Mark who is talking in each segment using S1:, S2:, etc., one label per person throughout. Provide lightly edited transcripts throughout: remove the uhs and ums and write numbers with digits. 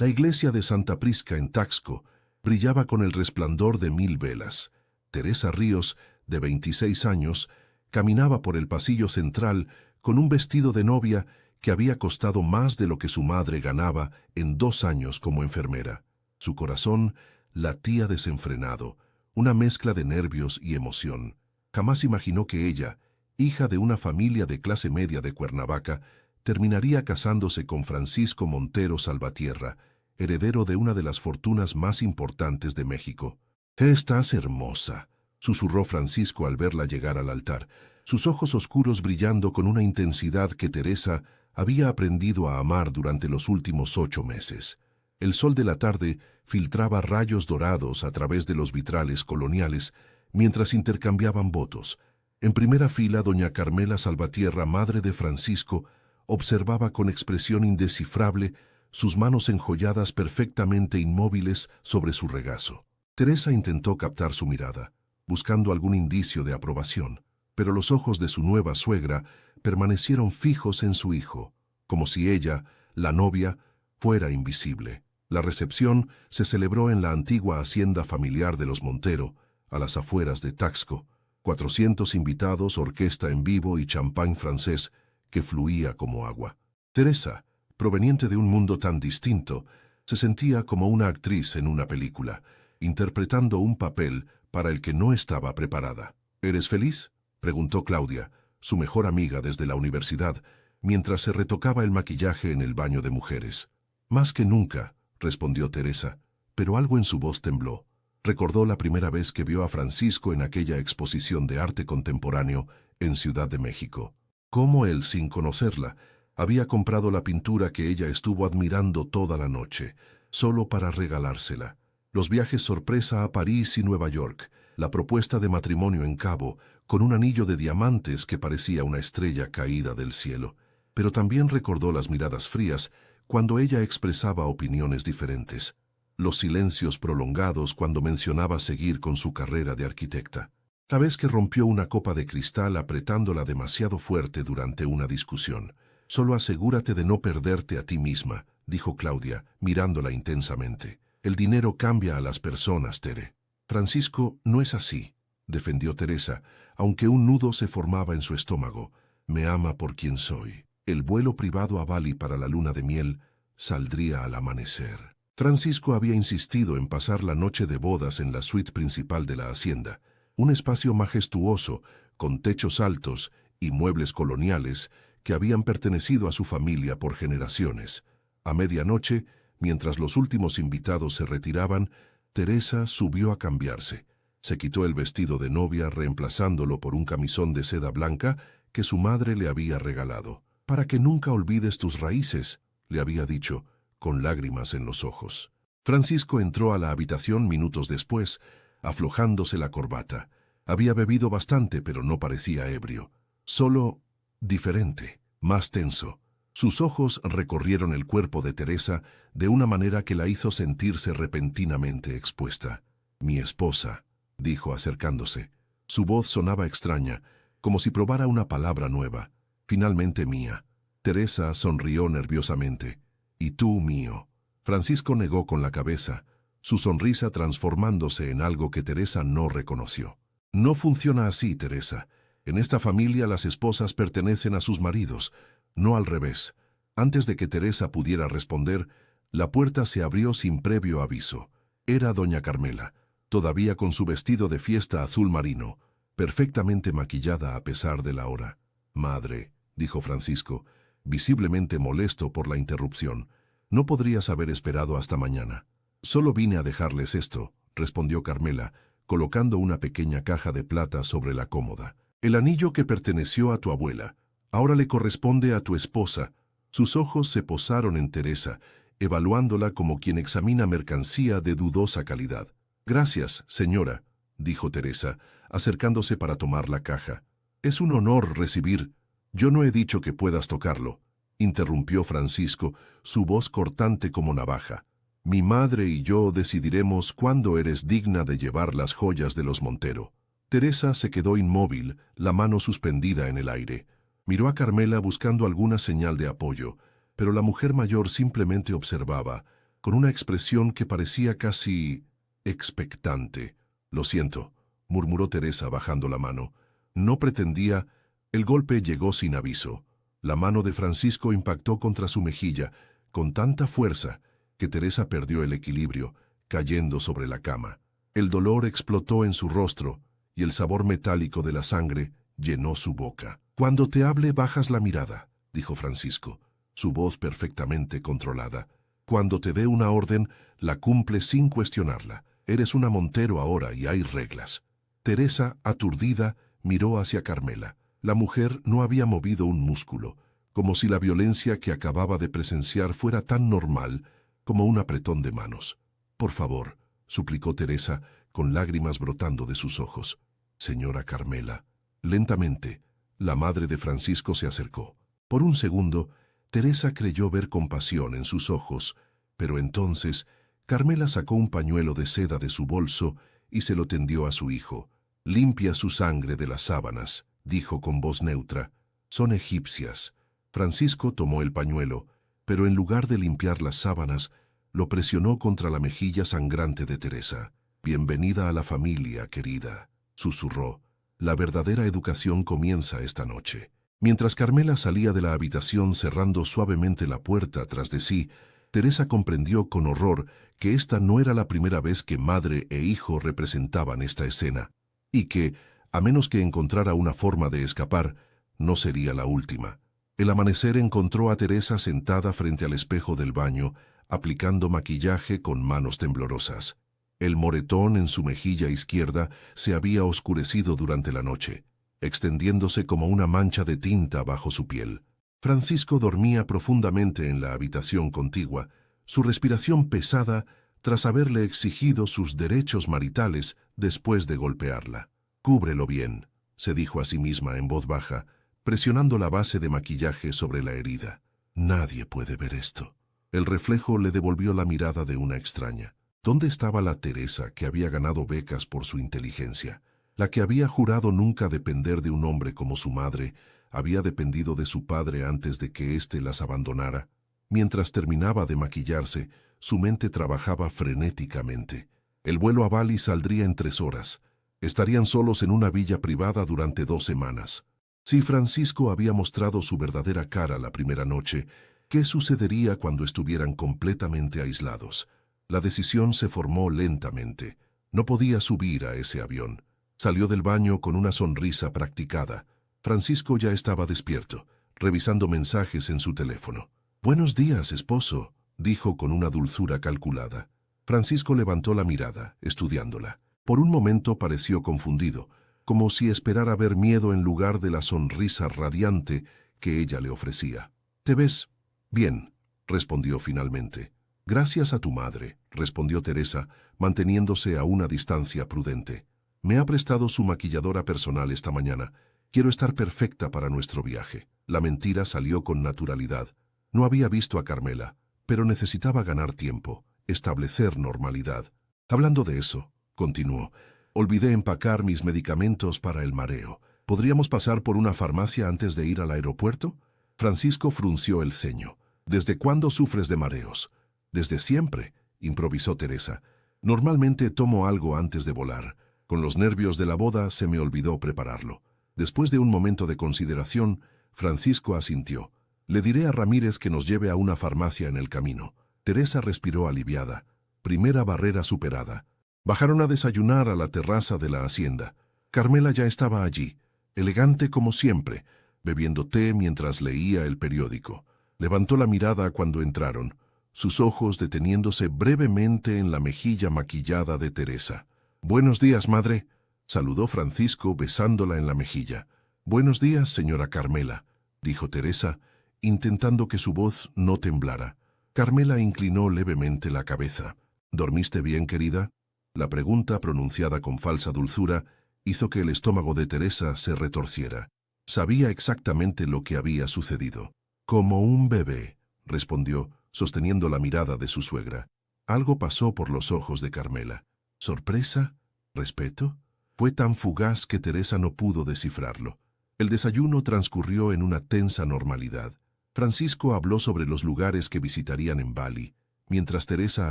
S1: La iglesia de Santa Prisca en Taxco brillaba con el resplandor de 1000 velas. Teresa Ríos, de 26 años, caminaba por el pasillo central con un vestido de novia que había costado más de lo que su madre ganaba en 2 años como enfermera. Su corazón latía desenfrenado, una mezcla de nervios y emoción. Jamás imaginó que ella, hija de una familia de clase media de Cuernavaca, terminaría casándose con Francisco Montero Salvatierra, heredero de una de las fortunas más importantes de México. «Estás hermosa», susurró Francisco al verla llegar al altar, sus ojos oscuros brillando con una intensidad que Teresa había aprendido a amar durante los últimos 8 meses. El sol de la tarde filtraba rayos dorados a través de los vitrales coloniales mientras intercambiaban votos. En primera fila, doña Carmela Salvatierra, madre de Francisco, observaba con expresión indescifrable sus manos enjolladas perfectamente inmóviles sobre su regazo. Teresa intentó captar su mirada, buscando algún indicio de aprobación, pero los ojos de su nueva suegra permanecieron fijos en su hijo, como si ella, la novia, fuera invisible. La recepción se celebró en la antigua hacienda familiar de los Montero, a las afueras de Taxco. 400 invitados, orquesta en vivo y champán francés que fluía como agua. Teresa, proveniente de un mundo tan distinto, se sentía como una actriz en una película, interpretando un papel para el que no estaba preparada. ¿Eres feliz?, preguntó Claudia, su mejor amiga desde la universidad, mientras se retocaba el maquillaje en el baño de mujeres. Más que nunca, respondió Teresa, pero algo en su voz tembló. Recordó la primera vez que vio a Francisco en aquella exposición de arte contemporáneo en Ciudad de México. Cómo él, sin conocerla, había comprado la pintura que ella estuvo admirando toda la noche, solo para regalársela. Los viajes sorpresa a París y Nueva York, la propuesta de matrimonio en Cabo, con un anillo de diamantes que parecía una estrella caída del cielo. Pero también recordó las miradas frías cuando ella expresaba opiniones diferentes, los silencios prolongados cuando mencionaba seguir con su carrera de arquitecta, la vez que rompió una copa de cristal apretándola demasiado fuerte durante una discusión. «Solo asegúrate de no perderte a ti misma», dijo Claudia, mirándola intensamente. «El dinero cambia a las personas, Tere». «Francisco no es así», defendió Teresa, aunque un nudo se formaba en su estómago. «Me ama por quien soy». El vuelo privado a Bali para la luna de miel saldría al amanecer. Francisco había insistido en pasar la noche de bodas en la suite principal de la hacienda, un espacio majestuoso, con techos altos y muebles coloniales que habían pertenecido a su familia por generaciones. A medianoche, mientras los últimos invitados se retiraban, Teresa subió a cambiarse. Se quitó el vestido de novia reemplazándolo por un camisón de seda blanca que su madre le había regalado. «Para que nunca olvides tus raíces», le había dicho, con lágrimas en los ojos. Francisco entró a la habitación minutos después, aflojándose la corbata. Había bebido bastante, pero no parecía ebrio. Solo diferente, más tenso. Sus ojos recorrieron el cuerpo de Teresa de una manera que la hizo sentirse repentinamente expuesta. «Mi esposa», dijo acercándose. Su voz sonaba extraña, como si probara una palabra nueva. «Finalmente mía». Teresa sonrió nerviosamente. «Y tú mío». Francisco negó con la cabeza, su sonrisa transformándose en algo que Teresa no reconoció. «No funciona así, Teresa. En esta familia las esposas pertenecen a sus maridos, no al revés». Antes de que Teresa pudiera responder, la puerta se abrió sin previo aviso. Era doña Carmela, todavía con su vestido de fiesta azul marino, perfectamente maquillada a pesar de la hora. «Madre», dijo Francisco, visiblemente molesto por la interrupción, «no podrías haber esperado hasta mañana». «Solo vine a dejarles esto», respondió Carmela, colocando una pequeña caja de plata sobre la cómoda. «El anillo que perteneció a tu abuela. Ahora le corresponde a tu esposa». Sus ojos se posaron en Teresa, evaluándola como quien examina mercancía de dudosa calidad. «Gracias, señora», dijo Teresa, acercándose para tomar la caja. «Es un honor recibir». «Yo no he dicho que puedas tocarlo», interrumpió Francisco, su voz cortante como navaja. «Mi madre y yo decidiremos cuándo eres digna de llevar las joyas de los Montero». Teresa se quedó inmóvil, la mano suspendida en el aire. Miró a Carmela buscando alguna señal de apoyo, pero la mujer mayor simplemente observaba, con una expresión que parecía casi expectante. «Lo siento», murmuró Teresa bajando la mano. No pretendía. El golpe llegó sin aviso. La mano de Francisco impactó contra su mejilla con tanta fuerza que Teresa perdió el equilibrio, cayendo sobre la cama. El dolor explotó en su rostro y el sabor metálico de la sangre llenó su boca. «Cuando te hable, bajas la mirada», dijo Francisco, su voz perfectamente controlada. «Cuando te dé una orden, la cumples sin cuestionarla. Eres una Montero ahora y hay reglas». Teresa, aturdida, miró hacia Carmela. La mujer no había movido un músculo, como si la violencia que acababa de presenciar fuera tan normal como un apretón de manos. «Por favor», suplicó Teresa, con lágrimas brotando de sus ojos. «Señora Carmela». Lentamente, la madre de Francisco se acercó. Por un segundo, Teresa creyó ver compasión en sus ojos, pero entonces Carmela sacó un pañuelo de seda de su bolso y se lo tendió a su hijo. «Limpia su sangre de las sábanas», dijo con voz neutra. «Son egipcias». Francisco tomó el pañuelo, pero en lugar de limpiar las sábanas, lo presionó contra la mejilla sangrante de Teresa. «Bienvenida a la familia, querida», susurró. «La verdadera educación comienza esta noche». Mientras Carmela salía de la habitación cerrando suavemente la puerta tras de sí, Teresa comprendió con horror que esta no era la primera vez que madre e hijo representaban esta escena, y que, a menos que encontrara una forma de escapar, no sería la última. El amanecer encontró a Teresa sentada frente al espejo del baño, aplicando maquillaje con manos temblorosas. El moretón en su mejilla izquierda se había oscurecido durante la noche, extendiéndose como una mancha de tinta bajo su piel. Francisco dormía profundamente en la habitación contigua, su respiración pesada tras haberle exigido sus derechos maritales después de golpearla. «Cúbrelo bien», se dijo a sí misma en voz baja, presionando la base de maquillaje sobre la herida. «Nadie puede ver esto». El reflejo le devolvió la mirada de una extraña. ¿Dónde estaba la Teresa que había ganado becas por su inteligencia? La que había jurado nunca depender de un hombre como su madre, había dependido de su padre antes de que éste las abandonara. Mientras terminaba de maquillarse, su mente trabajaba frenéticamente. El vuelo a Bali saldría en 3 horas. Estarían solos en una villa privada durante 2 semanas. Si Francisco había mostrado su verdadera cara la primera noche, ¿qué sucedería cuando estuvieran completamente aislados? La decisión se formó lentamente. No podía subir a ese avión. Salió del baño con una sonrisa practicada. Francisco ya estaba despierto, revisando mensajes en su teléfono. «Buenos días, esposo», dijo con una dulzura calculada. Francisco levantó la mirada, estudiándola. Por un momento pareció confundido, como si esperara ver miedo en lugar de la sonrisa radiante que ella le ofrecía. «¿Te ves bien?», respondió finalmente. «Gracias a tu madre», respondió Teresa, manteniéndose a una distancia prudente. «Me ha prestado su maquilladora personal esta mañana. Quiero estar perfecta para nuestro viaje». La mentira salió con naturalidad. No había visto a Carmela, pero necesitaba ganar tiempo, establecer normalidad. «Hablando de eso», continuó, «olvidé empacar mis medicamentos para el mareo. ¿Podríamos pasar por una farmacia antes de ir al aeropuerto?» Francisco frunció el ceño. «¿Desde cuándo sufres de mareos?» «Desde siempre», improvisó Teresa. «Normalmente tomo algo antes de volar. Con los nervios de la boda se me olvidó prepararlo». Después de un momento de consideración, Francisco asintió. «Le diré a Ramírez que nos lleve a una farmacia en el camino». Teresa respiró aliviada. Primera barrera superada. Bajaron a desayunar a la terraza de la hacienda. Carmela ya estaba allí, elegante como siempre, bebiendo té mientras leía el periódico. Levantó la mirada cuando entraron, sus ojos deteniéndose brevemente en la mejilla maquillada de Teresa. «Buenos días, madre», saludó Francisco besándola en la mejilla. «Buenos días, señora Carmela», dijo Teresa, intentando que su voz no temblara. Carmela inclinó levemente la cabeza. «¿Dormiste bien, querida?». La pregunta, pronunciada con falsa dulzura, hizo que el estómago de Teresa se retorciera. Sabía exactamente lo que había sucedido. «Como un bebé», respondió, sosteniendo la mirada de su suegra. Algo pasó por los ojos de Carmela. ¿Sorpresa? ¿Respeto? Fue tan fugaz que Teresa no pudo descifrarlo. El desayuno transcurrió en una tensa normalidad. Francisco habló sobre los lugares que visitarían en Bali, mientras Teresa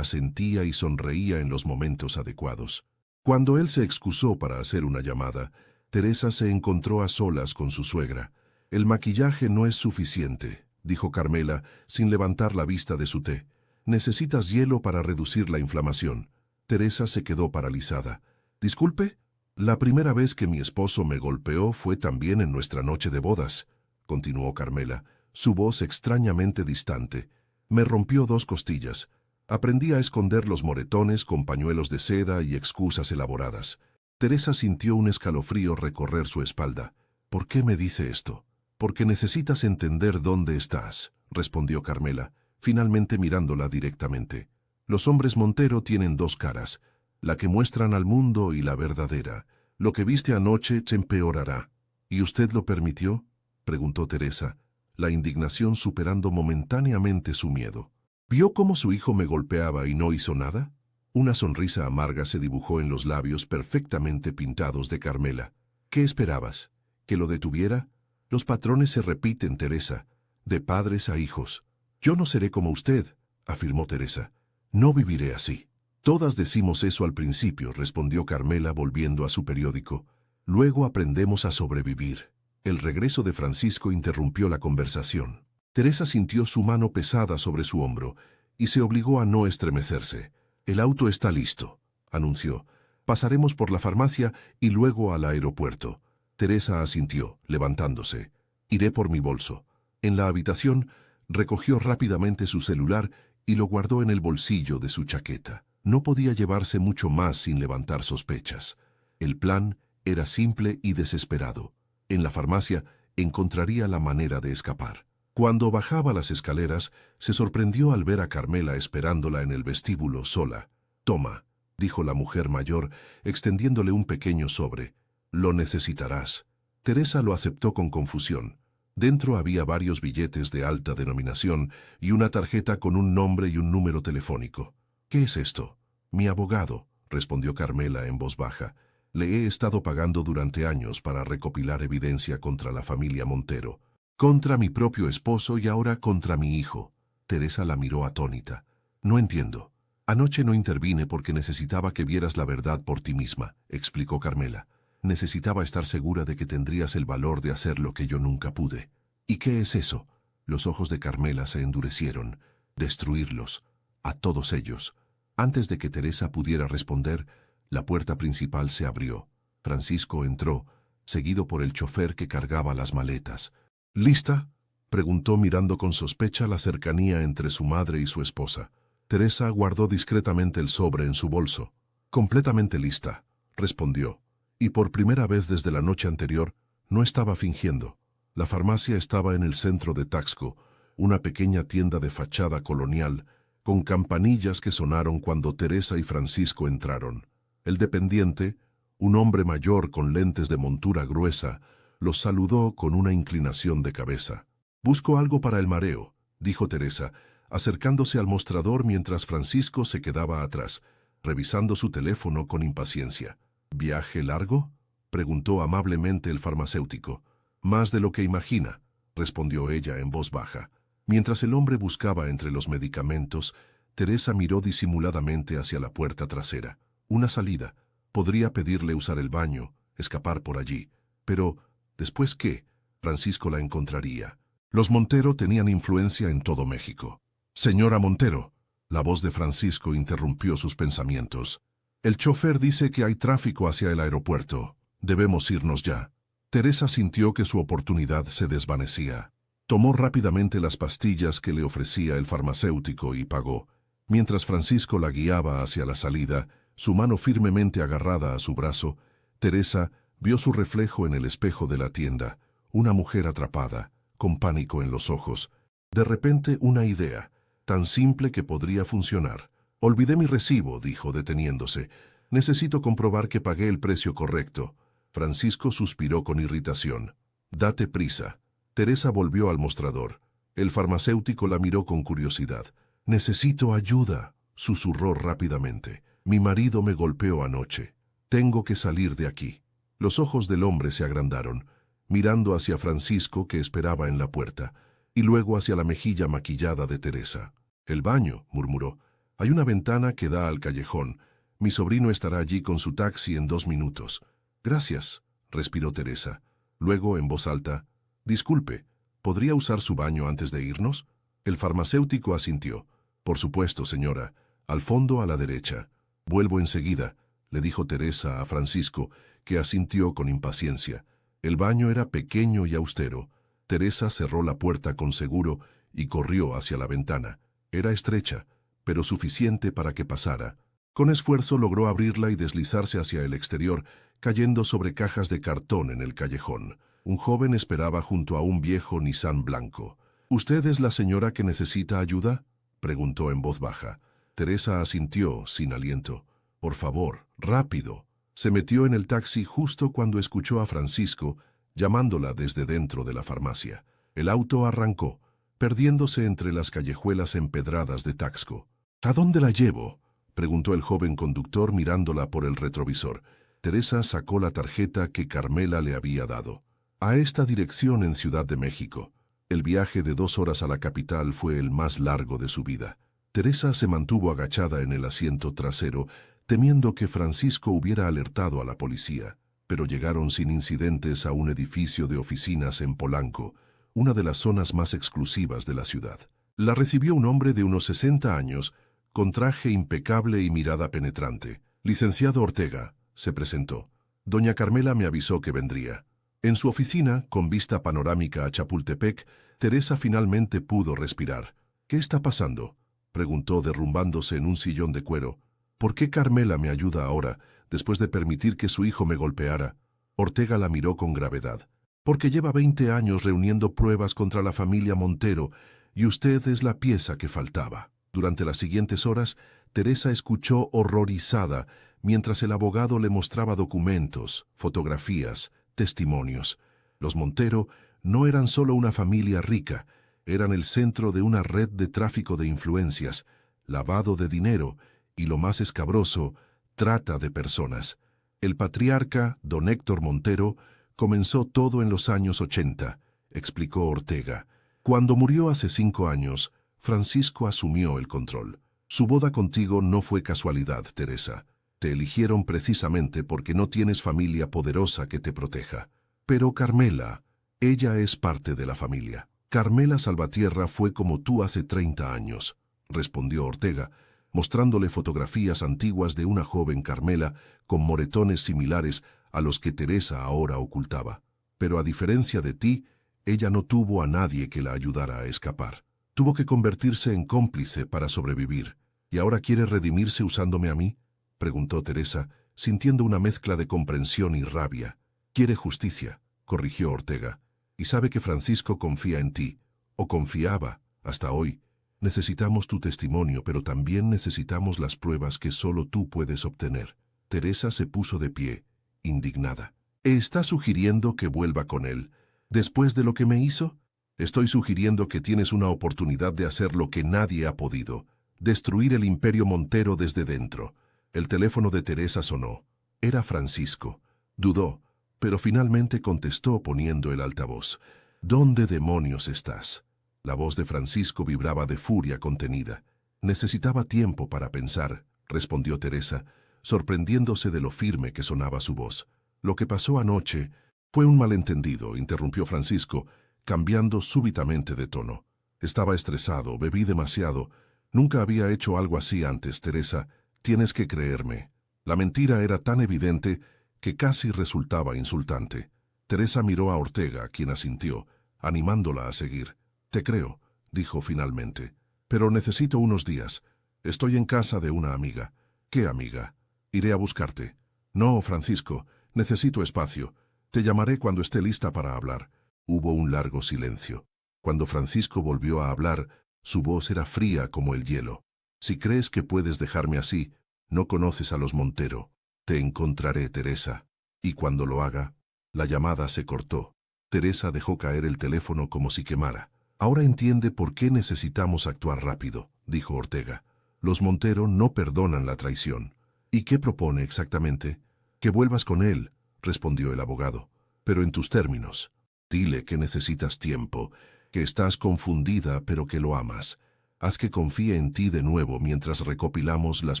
S1: asentía y sonreía en los momentos adecuados. Cuando él se excusó para hacer una llamada, Teresa se encontró a solas con su suegra. «El maquillaje no es suficiente», dijo Carmela, sin levantar la vista de su té. «Necesitas hielo para reducir la inflamación». Teresa se quedó paralizada. «¿Disculpe? La primera vez que mi esposo me golpeó fue también en nuestra noche de bodas», continuó Carmela, su voz extrañamente distante. «Me rompió 2 costillas. Aprendí a esconder los moretones con pañuelos de seda y excusas elaboradas». Teresa sintió un escalofrío recorrer su espalda. «¿Por qué me dice esto?» «Porque necesitas entender dónde estás», respondió Carmela, finalmente mirándola directamente. «Los hombres Montero tienen 2 caras, la que muestran al mundo y la verdadera. Lo que viste anoche se empeorará». «¿Y usted lo permitió?», preguntó Teresa, la indignación superando momentáneamente su miedo. «¿Vio cómo su hijo me golpeaba y no hizo nada?». Una sonrisa amarga se dibujó en los labios perfectamente pintados de Carmela. «¿Qué esperabas? ¿Que lo detuviera? Los patrones se repiten, Teresa, de padres a hijos». «Yo no seré como usted», afirmó Teresa. «No viviré así». «Todas decimos eso al principio», respondió Carmela volviendo a su periódico. «Luego aprendemos a sobrevivir». El regreso de Francisco interrumpió la conversación. Teresa sintió su mano pesada sobre su hombro y se obligó a no estremecerse. «El auto está listo», anunció. «Pasaremos por la farmacia y luego al aeropuerto». Teresa asintió, levantándose. «Iré por mi bolso». En la habitación, recogió rápidamente su celular y lo guardó en el bolsillo de su chaqueta. No podía llevarse mucho más sin levantar sospechas. El plan era simple y desesperado. En la farmacia encontraría la manera de escapar. Cuando bajaba las escaleras, se sorprendió al ver a Carmela esperándola en el vestíbulo sola. «Toma», dijo la mujer mayor, extendiéndole un pequeño sobre. «Lo necesitarás». Teresa lo aceptó con confusión. Dentro había varios billetes de alta denominación y una tarjeta con un nombre y un número telefónico. «¿Qué es esto?». «Mi abogado», respondió Carmela en voz baja. «Le he estado pagando durante años para recopilar evidencia contra la familia Montero. Contra mi propio esposo y ahora contra mi hijo». Teresa la miró atónita. «No entiendo». «Anoche no intervine porque necesitaba que vieras la verdad por ti misma», explicó Carmela. «Necesitaba estar segura de que tendrías el valor de hacer lo que yo nunca pude». «¿Y qué es eso?». Los ojos de Carmela se endurecieron. «Destruirlos. A todos ellos». Antes de que Teresa pudiera responder, la puerta principal se abrió. Francisco entró, seguido por el chofer que cargaba las maletas. «¿Lista?», preguntó mirando con sospecha la cercanía entre su madre y su esposa. Teresa guardó discretamente el sobre en su bolso. «Completamente lista», respondió. Y por primera vez desde la noche anterior, no estaba fingiendo. La farmacia estaba en el centro de Taxco, una pequeña tienda de fachada colonial, con campanillas que sonaron cuando Teresa y Francisco entraron. El dependiente, un hombre mayor con lentes de montura gruesa, los saludó con una inclinación de cabeza. «Busco algo para el mareo», dijo Teresa, acercándose al mostrador mientras Francisco se quedaba atrás, revisando su teléfono con impaciencia. «¿Viaje largo?», preguntó amablemente el farmacéutico. «Más de lo que imagina», respondió ella en voz baja. Mientras el hombre buscaba entre los medicamentos, Teresa miró disimuladamente hacia la puerta trasera. Una salida. Podría pedirle usar el baño, escapar por allí. Pero, ¿después qué? Francisco la encontraría. Los Montero tenían influencia en todo México. «Señora Montero», la voz de Francisco interrumpió sus pensamientos. «El chofer dice que hay tráfico hacia el aeropuerto. Debemos irnos ya». Teresa sintió que su oportunidad se desvanecía. Tomó rápidamente las pastillas que le ofrecía el farmacéutico y pagó. Mientras Francisco la guiaba hacia la salida, su mano firmemente agarrada a su brazo, Teresa vio su reflejo en el espejo de la tienda, una mujer atrapada, con pánico en los ojos. De repente una idea, tan simple que podría funcionar. «Olvidé mi recibo», dijo deteniéndose. «Necesito comprobar que pagué el precio correcto». Francisco suspiró con irritación. «Date prisa». Teresa volvió al mostrador. El farmacéutico la miró con curiosidad. «Necesito ayuda», susurró rápidamente. «Mi marido me golpeó anoche. Tengo que salir de aquí». Los ojos del hombre se agrandaron, mirando hacia Francisco que esperaba en la puerta, y luego hacia la mejilla maquillada de Teresa. «El baño», murmuró. Hay una ventana que da al callejón. Mi sobrino estará allí con su taxi en 2 minutos. Gracias, respiró Teresa. Luego, en voz alta, disculpe, ¿podría usar su baño antes de irnos? El farmacéutico asintió. Por supuesto, señora. Al fondo a la derecha. Vuelvo enseguida, le dijo Teresa a Francisco, que asintió con impaciencia. El baño era pequeño y austero. Teresa cerró la puerta con seguro y corrió hacia la ventana. Era estrecha, pero suficiente para que pasara. Con esfuerzo logró abrirla y deslizarse hacia el exterior, cayendo sobre cajas de cartón en el callejón. Un joven esperaba junto a un viejo Nissan blanco. ¿Usted es la señora que necesita ayuda?, preguntó en voz baja. Teresa asintió, sin aliento. Por favor, rápido. Se metió en el taxi justo cuando escuchó a Francisco llamándola desde dentro de la farmacia. El auto arrancó, perdiéndose entre las callejuelas empedradas de Taxco. ¿A dónde la llevo?, preguntó el joven conductor mirándola por el retrovisor. Teresa sacó la tarjeta que Carmela le había dado. A esta dirección en Ciudad de México. El viaje de 2 horas a la capital fue el más largo de su vida. Teresa se mantuvo agachada en el asiento trasero, temiendo que Francisco hubiera alertado a la policía, pero llegaron sin incidentes a un edificio de oficinas en Polanco, una de las zonas más exclusivas de la ciudad. La recibió un hombre de unos 60 años, con traje impecable y mirada penetrante. Licenciado Ortega, se presentó. Doña Carmela me avisó que vendría. En su oficina, con vista panorámica a Chapultepec, Teresa finalmente pudo respirar. ¿Qué está pasando?, preguntó derrumbándose en un sillón de cuero. ¿Por qué Carmela me ayuda ahora, después de permitir que su hijo me golpeara? Ortega la miró con gravedad. Porque lleva 20 años reuniendo pruebas contra la familia Montero, y usted es la pieza que faltaba. Durante las siguientes horas, Teresa escuchó horrorizada mientras el abogado le mostraba documentos, fotografías, testimonios. Los Montero no eran solo una familia rica, eran el centro de una red de tráfico de influencias, lavado de dinero y, lo más escabroso, trata de personas. El patriarca, don Héctor Montero, comenzó todo en los años 80, explicó Ortega. Cuando murió hace 5 años, Francisco asumió el control. Su boda contigo no fue casualidad, Teresa. Te eligieron precisamente porque no tienes familia poderosa que te proteja. Pero Carmela, ella es parte de la familia. Carmela Salvatierra fue como tú hace 30 años, respondió Ortega, mostrándole fotografías antiguas de una joven Carmela con moretones similares a los que Teresa ahora ocultaba. Pero a diferencia de ti, ella no tuvo a nadie que la ayudara a escapar. Tuvo que convertirse en cómplice para sobrevivir. ¿Y ahora quiere redimirse usándome a mí?, preguntó Teresa, sintiendo una mezcla de comprensión y rabia. Quiere justicia, corrigió Ortega, y sabe que Francisco confía en ti, o confiaba, hasta hoy. Necesitamos tu testimonio, pero también necesitamos las pruebas que solo tú puedes obtener. Teresa se puso de pie, indignada. ¿Está sugiriendo que vuelva con él, después de lo que me hizo? Estoy sugiriendo que tienes una oportunidad de hacer lo que nadie ha podido, destruir el imperio Montero desde dentro. El teléfono de Teresa sonó. Era Francisco. Dudó, pero finalmente contestó poniendo el altavoz. ¿Dónde demonios estás? La voz de Francisco vibraba de furia contenida. Necesitaba tiempo para pensar, respondió Teresa, sorprendiéndose de lo firme que sonaba su voz. Lo que pasó anoche fue un malentendido, interrumpió Francisco, cambiando súbitamente de tono. Estaba estresado, bebí demasiado. Nunca había hecho algo así antes, Teresa. Tienes que creerme. La mentira era tan evidente que casi resultaba insultante. Teresa miró a Ortega, quien asintió, animándola a seguir. Te creo, dijo finalmente, pero necesito unos días. Estoy en casa de una amiga. ¿Qué amiga? Iré a buscarte. No, Francisco, necesito espacio. Te llamaré cuando esté lista para hablar. Hubo un largo silencio. Cuando Francisco volvió a hablar, su voz era fría como el hielo. Si crees que puedes dejarme así, no conoces a los Montero. Te encontraré, Teresa. Y cuando lo haga, la llamada se cortó. Teresa dejó caer el teléfono como si quemara. Ahora entiende por qué necesitamos actuar rápido, dijo Ortega. Los Montero no perdonan la traición. ¿Y qué propone exactamente? Que vuelvas con él, respondió el abogado, pero en tus términos. Dile que necesitas tiempo, que estás confundida pero que lo amas. Haz que confíe en ti de nuevo mientras recopilamos las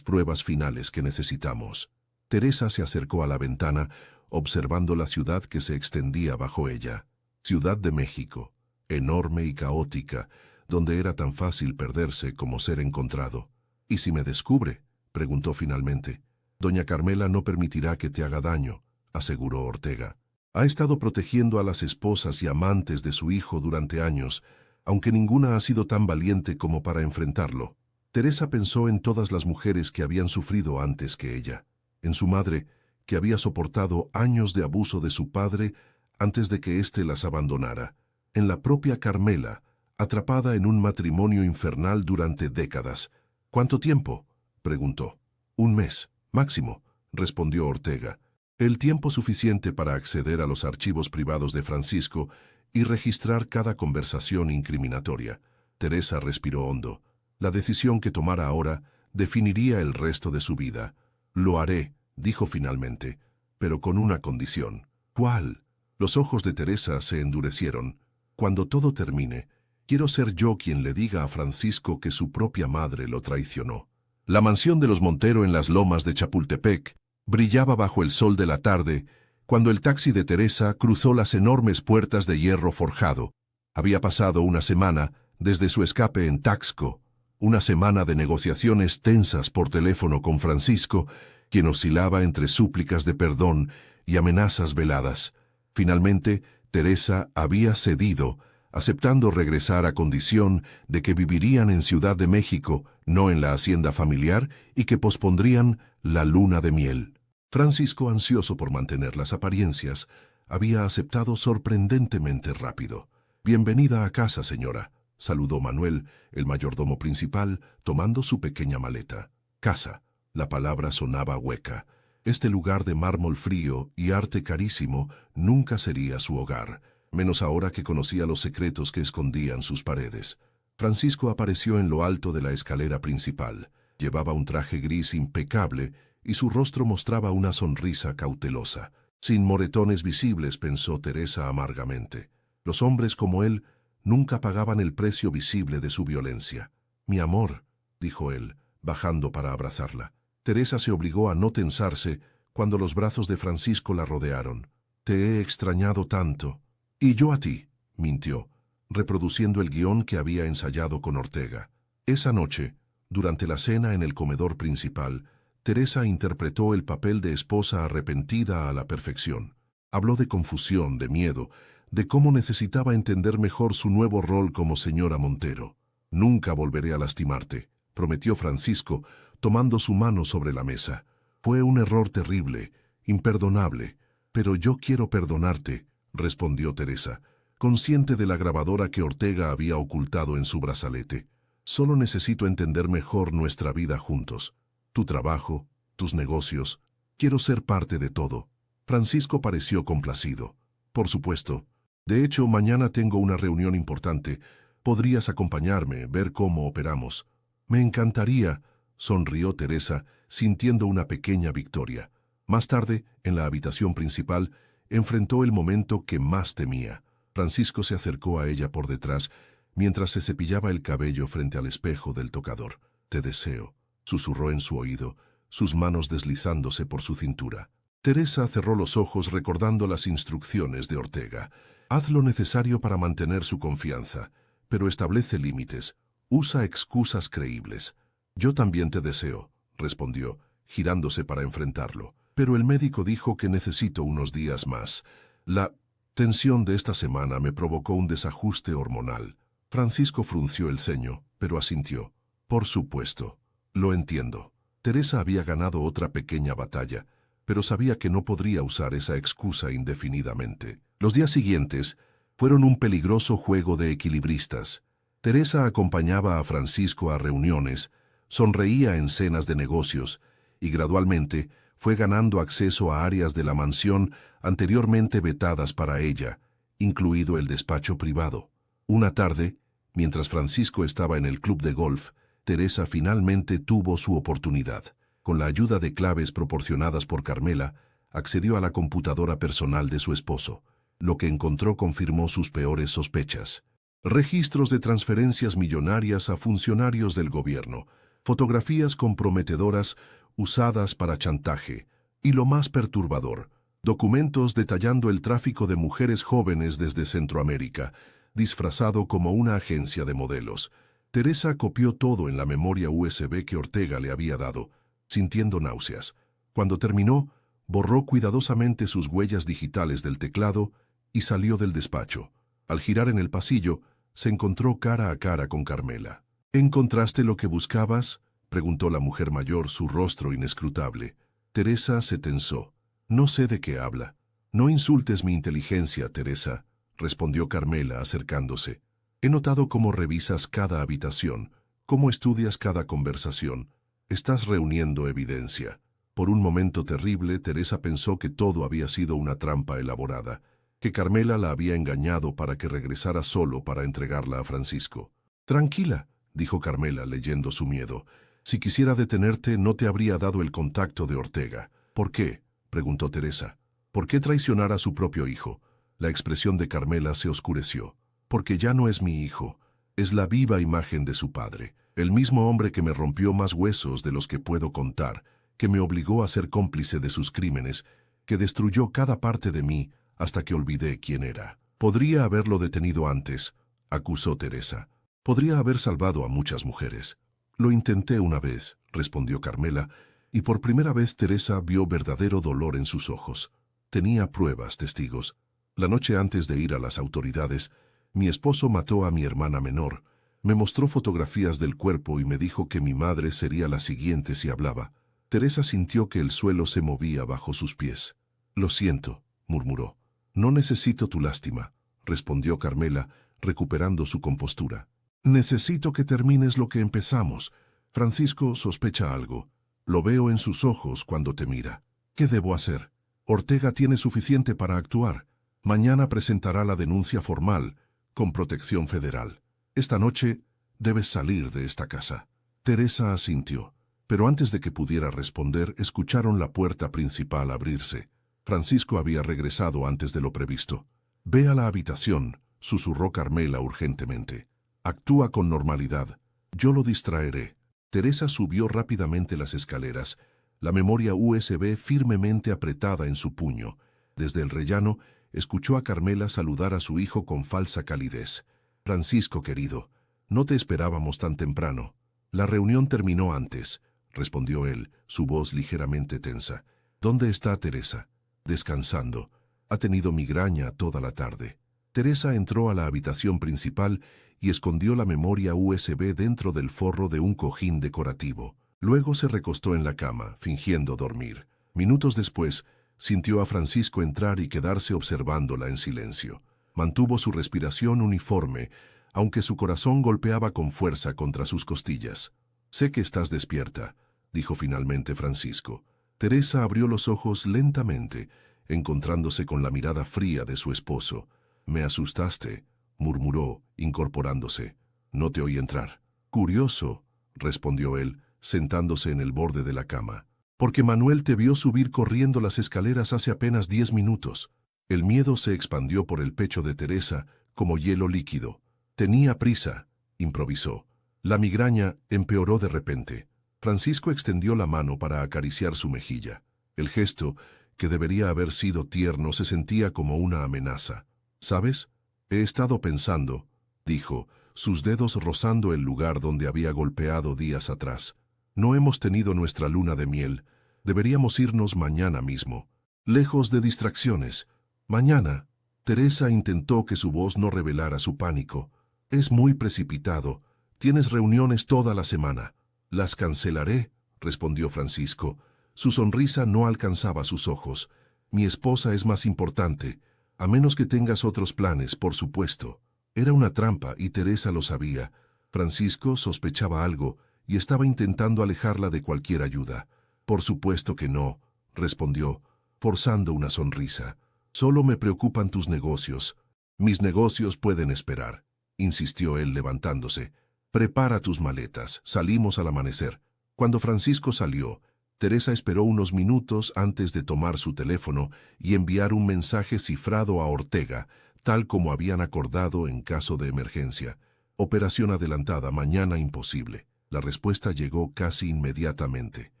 S1: pruebas finales que necesitamos. Teresa se acercó a la ventana, observando la ciudad que se extendía bajo ella. Ciudad de México, enorme y caótica, donde era tan fácil perderse como ser encontrado. ¿Y si me descubre?, preguntó finalmente. Doña Carmela no permitirá que te haga daño, aseguró Ortega. Ha estado protegiendo a las esposas y amantes de su hijo durante años, aunque ninguna ha sido tan valiente como para enfrentarlo. Teresa pensó en todas las mujeres que habían sufrido antes que ella, en su madre, que había soportado años de abuso de su padre antes de que éste las abandonara, en la propia Carmela, atrapada en un matrimonio infernal durante décadas. ¿Cuánto tiempo?, preguntó. 1 mes, máximo, respondió Ortega. El tiempo suficiente para acceder a los archivos privados de Francisco y registrar cada conversación incriminatoria. Teresa respiró hondo. La decisión que tomara ahora definiría el resto de su vida. Lo haré, dijo finalmente, pero con una condición. ¿Cuál? Los ojos de Teresa se endurecieron. Cuando todo termine, quiero ser yo quien le diga a Francisco que su propia madre lo traicionó. La mansión de los Montero en las lomas de Chapultepec brillaba bajo el sol de la tarde cuando el taxi de Teresa cruzó las enormes puertas de hierro forjado. Había pasado una semana desde su escape en Taxco, una semana de negociaciones tensas por teléfono con Francisco, quien oscilaba entre súplicas de perdón y amenazas veladas. Finalmente, Teresa había cedido, aceptando regresar a condición de que vivirían en Ciudad de México, no en la hacienda familiar, y que pospondrían la luna de miel. Francisco, ansioso por mantener las apariencias, había aceptado sorprendentemente rápido. «Bienvenida a casa, señora», saludó Manuel, el mayordomo principal, tomando su pequeña maleta. Casa. La palabra sonaba hueca. Este lugar de mármol frío y arte carísimo nunca sería su hogar, menos ahora que conocía los secretos que escondían sus paredes. Francisco apareció en lo alto de la escalera principal. Llevaba un traje gris impecable y su rostro mostraba una sonrisa cautelosa. Sin moretones visibles, pensó Teresa amargamente. Los hombres como él nunca pagaban el precio visible de su violencia. «Mi amor», dijo él, bajando para abrazarla. Teresa se obligó a no tensarse cuando los brazos de Francisco la rodearon. «Te he extrañado tanto». «Y yo a ti», mintió, reproduciendo el guión que había ensayado con Ortega. Esa noche, durante la cena en el comedor principal, Teresa interpretó el papel de esposa arrepentida a la perfección. Habló de confusión, de miedo, de cómo necesitaba entender mejor su nuevo rol como señora Montero. «Nunca volveré a lastimarte», prometió Francisco, tomando su mano sobre la mesa. «Fue un error terrible, imperdonable, pero yo quiero perdonarte», respondió Teresa, consciente de la grabadora que Ortega había ocultado en su brazalete. «Solo necesito entender mejor nuestra vida juntos. Tu trabajo, tus negocios. Quiero ser parte de todo». Francisco pareció complacido. «Por supuesto. De hecho, mañana tengo una reunión importante. Podrías acompañarme, ver cómo operamos». «Me encantaría», sonrió Teresa, sintiendo una pequeña victoria. Más tarde, en la habitación principal, enfrentó el momento que más temía. Francisco se acercó a ella por detrás, mientras se cepillaba el cabello frente al espejo del tocador. «Te deseo», susurró en su oído, sus manos deslizándose por su cintura. Teresa cerró los ojos recordando las instrucciones de Ortega. «Haz lo necesario para mantener su confianza, pero establece límites. Usa excusas creíbles». «Yo también te deseo», respondió, girándose para enfrentarlo. «Pero el médico dijo que necesito unos días más. La tensión de esta semana me provocó un desajuste hormonal». Francisco frunció el ceño, pero asintió. «Por supuesto. Lo entiendo». Teresa había ganado otra pequeña batalla, pero sabía que no podría usar esa excusa indefinidamente. Los días siguientes fueron un peligroso juego de equilibristas. Teresa acompañaba a Francisco a reuniones, sonreía en cenas de negocios y gradualmente fue ganando acceso a áreas de la mansión anteriormente vetadas para ella, incluido el despacho privado. Una tarde, mientras Francisco estaba en el club de golf, Teresa finalmente tuvo su oportunidad. Con la ayuda de claves proporcionadas por Carmela, accedió a la computadora personal de su esposo. Lo que encontró confirmó sus peores sospechas. registros de transferencias millonarias a funcionarios del gobierno, fotografías comprometedoras usadas para chantaje, y lo más perturbador, documentos detallando el tráfico de mujeres jóvenes desde Centroamérica, disfrazado como una agencia de modelos. Teresa copió todo en la memoria USB que Ortega le había dado, sintiendo náuseas. Cuando terminó, borró cuidadosamente sus huellas digitales del teclado y salió del despacho. Al girar en el pasillo, se encontró cara a cara con Carmela. ¿Encontraste lo que buscabas?, preguntó la mujer mayor, su rostro inescrutable. Teresa se tensó. No sé de qué habla. No insultes mi inteligencia, Teresa, respondió Carmela acercándose. He notado cómo revisas cada habitación, cómo estudias cada conversación. Estás reuniendo evidencia. Por un momento terrible, Teresa pensó que todo había sido una trampa elaborada, que Carmela la había engañado para que regresara solo para entregarla a Francisco. Tranquila, dijo Carmela, leyendo su miedo. Si quisiera detenerte, no te habría dado el contacto de Ortega. ¿Por qué?, preguntó Teresa. ¿Por qué traicionar a su propio hijo? La expresión de Carmela se oscureció. Porque ya no es mi hijo, es la viva imagen de su padre, el mismo hombre que me rompió más huesos de los que puedo contar, que me obligó a ser cómplice de sus crímenes, que destruyó cada parte de mí hasta que olvidé quién era. Podría haberlo detenido antes, acusó Teresa. Podría haber salvado a muchas mujeres. Lo intenté una vez, respondió Carmela, y por primera vez Teresa vio verdadero dolor en sus ojos. Tenía pruebas, testigos. La noche antes de ir a las autoridades, mi esposo mató a mi hermana menor. Me mostró fotografías del cuerpo y me dijo que mi madre sería la siguiente si hablaba. Teresa sintió que el suelo se movía bajo sus pies. Lo siento, murmuró. No necesito tu lástima, respondió Carmela, recuperando su compostura. Necesito que termines lo que empezamos. Francisco sospecha algo. Lo veo en sus ojos cuando te mira. ¿Qué debo hacer? Ortega tiene suficiente para actuar. Mañana presentará la denuncia formal, con protección federal. Esta noche debes salir de esta casa. Teresa asintió, pero antes de que pudiera responder, escucharon la puerta principal abrirse. Francisco había regresado antes de lo previsto. Ve a la habitación, susurró Carmela urgentemente. Actúa con normalidad. Yo lo distraeré. Teresa subió rápidamente las escaleras, la memoria USB firmemente apretada en su puño. Desde el rellano, escuchó a Carmela saludar a su hijo con falsa calidez. Francisco, querido, no te esperábamos tan temprano. La reunión terminó antes, respondió él, su voz ligeramente tensa. ¿Dónde está Teresa? Descansando. Ha tenido migraña toda la tarde. Teresa entró a la habitación principal y escondió la memoria USB dentro del forro de un cojín decorativo. Luego se recostó en la cama, fingiendo dormir. Minutos después, sintió a Francisco entrar y quedarse observándola en silencio. Mantuvo su respiración uniforme, aunque su corazón golpeaba con fuerza contra sus costillas. «Sé que estás despierta», dijo finalmente Francisco. Teresa abrió los ojos lentamente, encontrándose con la mirada fría de su esposo. «Me asustaste», murmuró, incorporándose. «No te oí entrar». «Curioso», respondió él, sentándose en el borde de la cama. «Porque Manuel te vio subir corriendo las escaleras hace apenas 10 minutos». El miedo se expandió por el pecho de Teresa como hielo líquido. Tenía prisa, improvisó. La migraña empeoró de repente. Francisco extendió la mano para acariciar su mejilla. El gesto, que debería haber sido tierno, se sentía como una amenaza. «¿Sabes? He estado pensando», dijo, sus dedos rozando el lugar donde había golpeado días atrás. «No hemos tenido nuestra luna de miel. Deberíamos irnos mañana mismo. Lejos de distracciones. Mañana». Teresa intentó que su voz no revelara su pánico. «Es muy precipitado. Tienes reuniones toda la semana». «Las cancelaré», respondió Francisco. Su sonrisa no alcanzaba sus ojos. «Mi esposa es más importante, a menos que tengas otros planes, por supuesto». Era una trampa y Teresa lo sabía. Francisco sospechaba algo y estaba intentando alejarla de cualquier ayuda. «Por supuesto que no», respondió, forzando una sonrisa. «Solo me preocupan tus negocios». «Mis negocios pueden esperar», insistió él levantándose. «Prepara tus maletas, salimos al amanecer». Cuando Francisco salió, Teresa esperó unos minutos antes de tomar su teléfono y enviar un mensaje cifrado a Ortega, tal como habían acordado en caso de emergencia. Operación adelantada, mañana imposible. La respuesta llegó casi inmediatamente.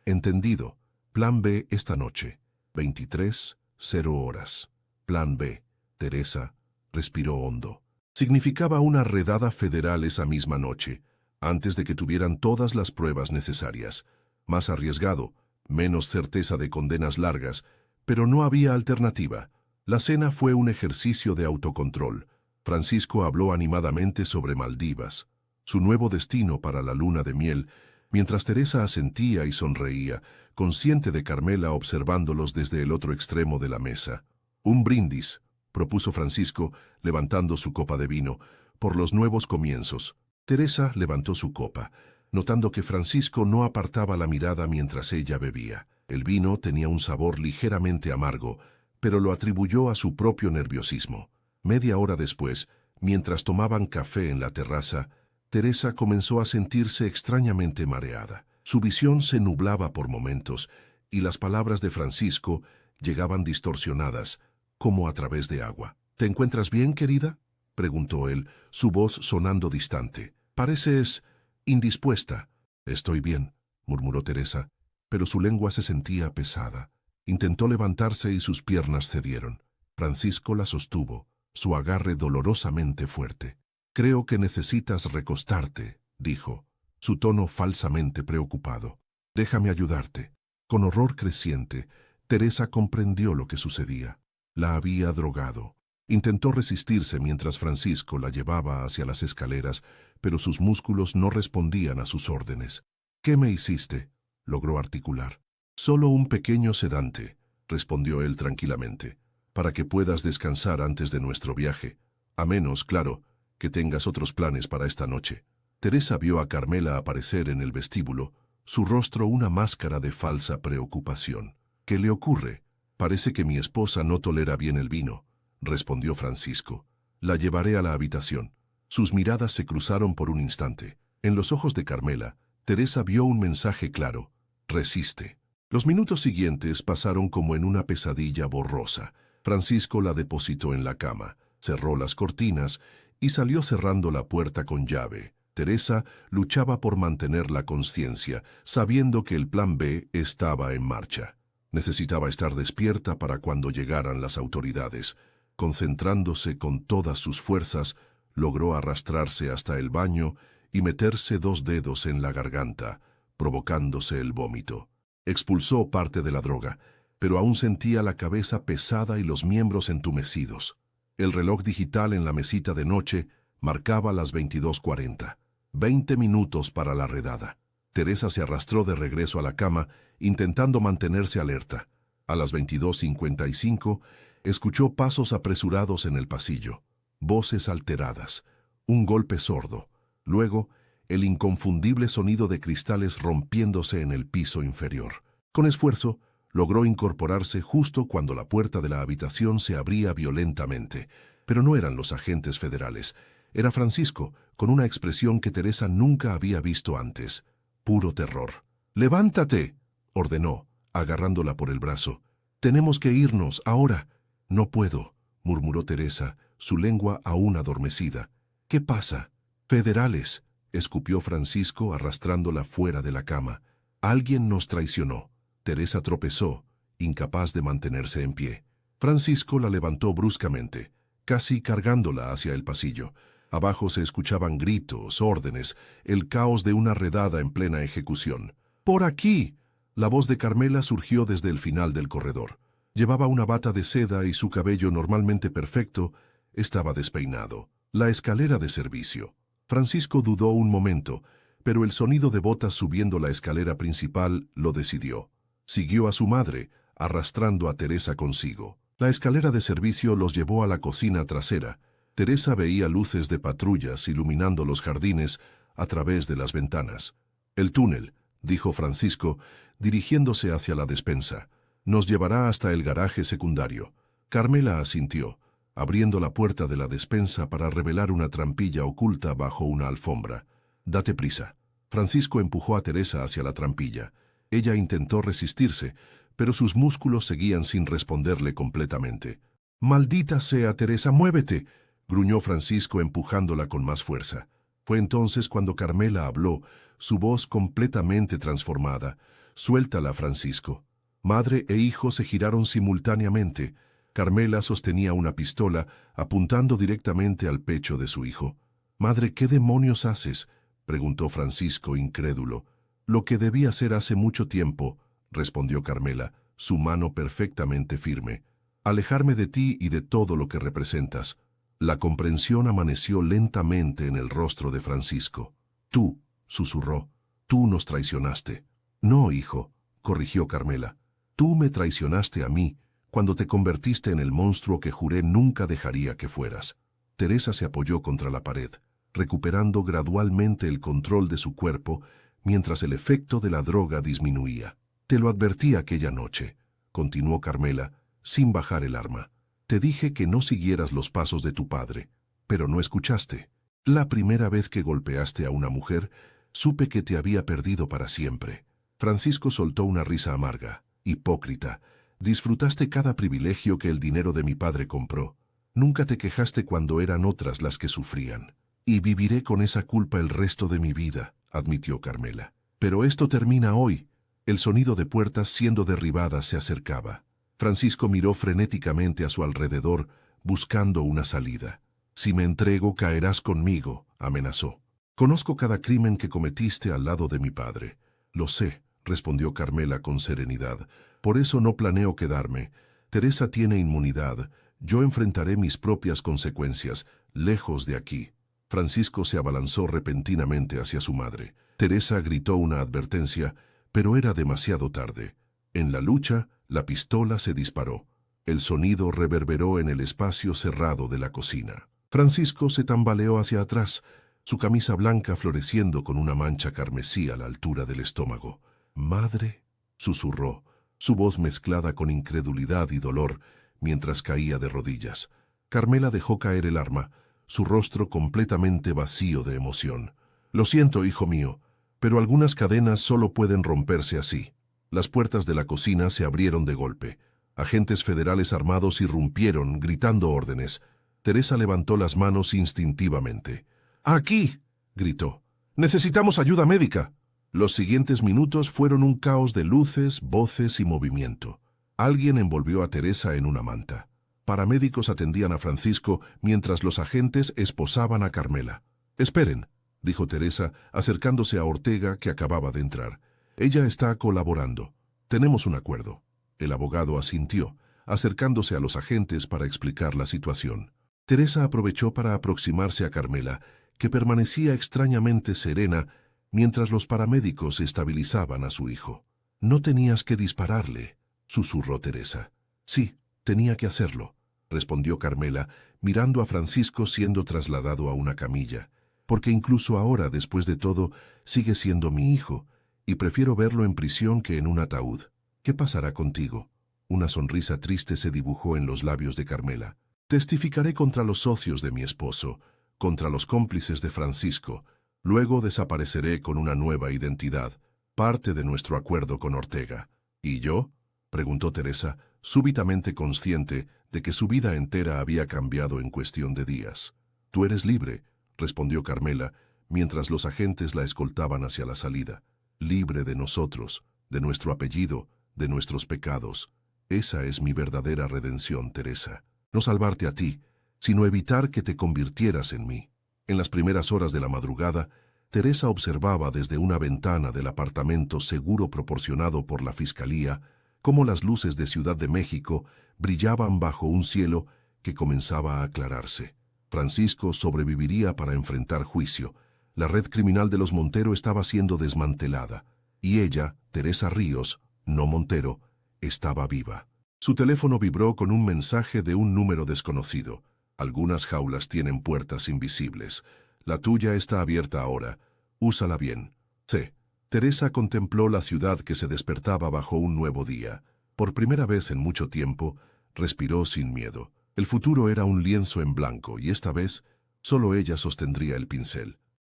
S1: Entendido. Plan B esta noche. 23:00 horas. Plan B. Teresa respiró hondo. Significaba una redada federal esa misma noche, antes de que tuvieran todas las pruebas necesarias. Más arriesgado, menos certeza de condenas largas, pero no había alternativa. La cena fue un ejercicio de autocontrol. Francisco habló animadamente sobre Maldivas, su nuevo destino para la luna de miel, mientras Teresa asentía y sonreía, consciente de Carmela observándolos desde el otro extremo de la mesa. Un brindis, propuso Francisco, levantando su copa de vino, por los nuevos comienzos. Teresa levantó su copa, notando que Francisco no apartaba la mirada mientras ella bebía. El vino tenía un sabor ligeramente amargo, pero lo atribuyó a su propio nerviosismo. Media hora después, mientras tomaban café en la terraza, Teresa comenzó a sentirse extrañamente mareada. Su visión se nublaba por momentos, y las palabras de Francisco llegaban distorsionadas, como a través de agua. ¿Te encuentras bien, querida?, preguntó él, su voz sonando distante. Pareces indispuesta. Estoy bien, murmuró Teresa, pero su lengua se sentía pesada. Intentó levantarse y sus piernas cedieron. Francisco la sostuvo, su agarre dolorosamente fuerte. Creo que necesitas recostarte, dijo, su tono falsamente preocupado. Déjame ayudarte. Con horror creciente, Teresa comprendió lo que sucedía. La había drogado. Intentó resistirse mientras Francisco la llevaba hacia las escaleras, pero sus músculos no respondían a sus órdenes. ¿Qué me hiciste?, logró articular. Solo un pequeño sedante, respondió él tranquilamente, para que puedas descansar antes de nuestro viaje, a menos, claro, que tengas otros planes para esta noche. Teresa vio a Carmela aparecer en el vestíbulo, su rostro una máscara de falsa preocupación. ¿Qué le ocurre? Parece que mi esposa no tolera bien el vino, respondió Francisco. La llevaré a la habitación. Sus miradas se cruzaron por un instante. En los ojos de Carmela, Teresa vio un mensaje claro: resiste. Los minutos siguientes pasaron como en una pesadilla borrosa. Francisco la depositó en la cama, cerró las cortinas y salió cerrando la puerta con llave. Teresa luchaba por mantener la conciencia, sabiendo que el plan B estaba en marcha. Necesitaba estar despierta para cuando llegaran las autoridades. Concentrándose con todas sus fuerzas, logró arrastrarse hasta el baño y meterse 2 dedos en la garganta, provocándose el vómito. Expulsó parte de la droga, pero aún sentía la cabeza pesada y los miembros entumecidos. El reloj digital en la mesita de noche marcaba las 22:40. 20 minutos para la redada. Teresa se arrastró de regreso a la cama, intentando mantenerse alerta. A las 22:55, escuchó pasos apresurados en el pasillo, voces alteradas, un golpe sordo. Luego, el inconfundible sonido de cristales rompiéndose en el piso inferior. Con esfuerzo, logró incorporarse justo cuando la puerta de la habitación se abría violentamente. Pero no eran los agentes federales. Era Francisco, con una expresión que Teresa nunca había visto antes. Puro terror. «¡Levántate!», ordenó, agarrándola por el brazo. «Tenemos que irnos, ahora». «No puedo», murmuró Teresa, su lengua aún adormecida. «¿Qué pasa?». «Federales», escupió Francisco arrastrándola fuera de la cama. «Alguien nos traicionó». Teresa tropezó, incapaz de mantenerse en pie. Francisco la levantó bruscamente, casi cargándola hacia el pasillo. Abajo se escuchaban gritos, órdenes, el caos de una redada en plena ejecución. «¡Por aquí!». La voz de Carmela surgió desde el final del corredor. Llevaba una bata de seda y su cabello, normalmente perfecto, estaba despeinado. La escalera de servicio. Francisco dudó un momento, pero el sonido de botas subiendo la escalera principal lo decidió. Siguió a su madre, arrastrando a Teresa consigo. La escalera de servicio los llevó a la cocina trasera. Teresa veía luces de patrullas iluminando los jardines a través de las ventanas. «El túnel», dijo Francisco, dirigiéndose hacia la despensa. «Nos llevará hasta el garaje secundario». Carmela asintió, abriendo la puerta de la despensa para revelar una trampilla oculta bajo una alfombra. «Date prisa». Francisco empujó a Teresa hacia la trampilla. Ella intentó resistirse, pero sus músculos seguían sin responderle completamente. «Maldita sea, Teresa, muévete», gruñó Francisco empujándola con más fuerza. Fue entonces cuando Carmela habló, su voz completamente transformada. «Suéltala, Francisco». Madre e hijo se giraron simultáneamente. Carmela sostenía una pistola, apuntando directamente al pecho de su hijo. «Madre, ¿qué demonios haces?», preguntó Francisco, incrédulo. «Lo que debí hacer hace mucho tiempo», respondió Carmela, su mano perfectamente firme. «Alejarme de ti y de todo lo que representas». La comprensión amaneció lentamente en el rostro de Francisco. «Tú», susurró, «tú nos traicionaste». «No, hijo», corrigió Carmela. «Tú me traicionaste a mí, cuando te convertiste en el monstruo que juré nunca dejaría que fueras». Teresa se apoyó contra la pared, recuperando gradualmente el control de su cuerpo mientras el efecto de la droga disminuía. «Te lo advertí aquella noche», continuó Carmela, sin bajar el arma. «Te dije que no siguieras los pasos de tu padre, pero no escuchaste. La primera vez que golpeaste a una mujer, supe que te había perdido para siempre». Francisco soltó una risa amarga. «Hipócrita, disfrutaste cada privilegio que el dinero de mi padre compró. Nunca te quejaste cuando eran otras las que sufrían. Y viviré con esa culpa el resto de mi vida», admitió Carmela. «Pero esto termina hoy». El sonido de puertas siendo derribadas se acercaba. Francisco miró frenéticamente a su alrededor, buscando una salida. «Si me entrego, caerás conmigo», amenazó. «Conozco cada crimen que cometiste al lado de mi padre». «Lo sé», respondió Carmela con serenidad. «Por eso no planeo quedarme. Teresa tiene inmunidad. Yo enfrentaré mis propias consecuencias, lejos de aquí». Francisco se abalanzó repentinamente hacia su madre. Teresa gritó una advertencia, pero era demasiado tarde. En la lucha, la pistola se disparó. El sonido reverberó en el espacio cerrado de la cocina. Francisco se tambaleó hacia atrás, su camisa blanca floreciendo con una mancha carmesí a la altura del estómago. «Madre», susurró, su voz mezclada con incredulidad y dolor, mientras caía de rodillas. Carmela dejó caer el arma, su rostro completamente vacío de emoción. «Lo siento, hijo mío, pero algunas cadenas solo pueden romperse así». Las puertas de la cocina se abrieron de golpe. Agentes federales armados irrumpieron, gritando órdenes. Teresa levantó las manos instintivamente. «¡Aquí!», gritó. «¡Necesitamos ayuda médica!». Los siguientes minutos fueron un caos de luces, voces y movimiento. Alguien envolvió a Teresa en una manta. Paramédicos atendían a Francisco mientras los agentes esposaban a Carmela. «Esperen», dijo Teresa, acercándose a Ortega, que acababa de entrar. «Ella está colaborando. Tenemos un acuerdo». El abogado asintió, acercándose a los agentes para explicar la situación. Teresa aprovechó para aproximarse a Carmela, que permanecía extrañamente serena mientras los paramédicos estabilizaban a su hijo. «No tenías que dispararle», susurró Teresa. «Sí, tenía que hacerlo», respondió Carmela, mirando a Francisco siendo trasladado a una camilla. «Porque incluso ahora, después de todo, sigue siendo mi hijo, y prefiero verlo en prisión que en un ataúd. ¿Qué pasará contigo?». Una sonrisa triste se dibujó en los labios de Carmela. «Testificaré contra los socios de mi esposo, contra los cómplices de Francisco. Luego desapareceré con una nueva identidad, parte de nuestro acuerdo con Ortega». «¿Y yo?», preguntó Teresa, súbitamente consciente de que su vida entera había cambiado en cuestión de días. «Tú eres libre», respondió Carmela, mientras los agentes la escoltaban hacia la salida. «Libre de nosotros, de nuestro apellido, de nuestros pecados. Esa es mi verdadera redención, Teresa. No salvarte a ti, sino evitar que te convirtieras en mí». En las primeras horas de la madrugada, Teresa observaba desde una ventana del apartamento seguro proporcionado por la Fiscalía cómo las luces de Ciudad de México brillaban bajo un cielo que comenzaba a aclararse. Francisco sobreviviría para enfrentar juicio. La red criminal de los Montero estaba siendo desmantelada, y ella, Teresa Ríos, no Montero, estaba viva. Su teléfono vibró con un mensaje de un número desconocido. «Algunas jaulas tienen puertas invisibles. La tuya está abierta ahora. Úsala bien. C». Teresa contempló la ciudad que se despertaba bajo un nuevo día. Por primera vez en mucho tiempo, respiró sin miedo. El futuro era un lienzo en blanco y esta vez solo ella sostendría el pincel.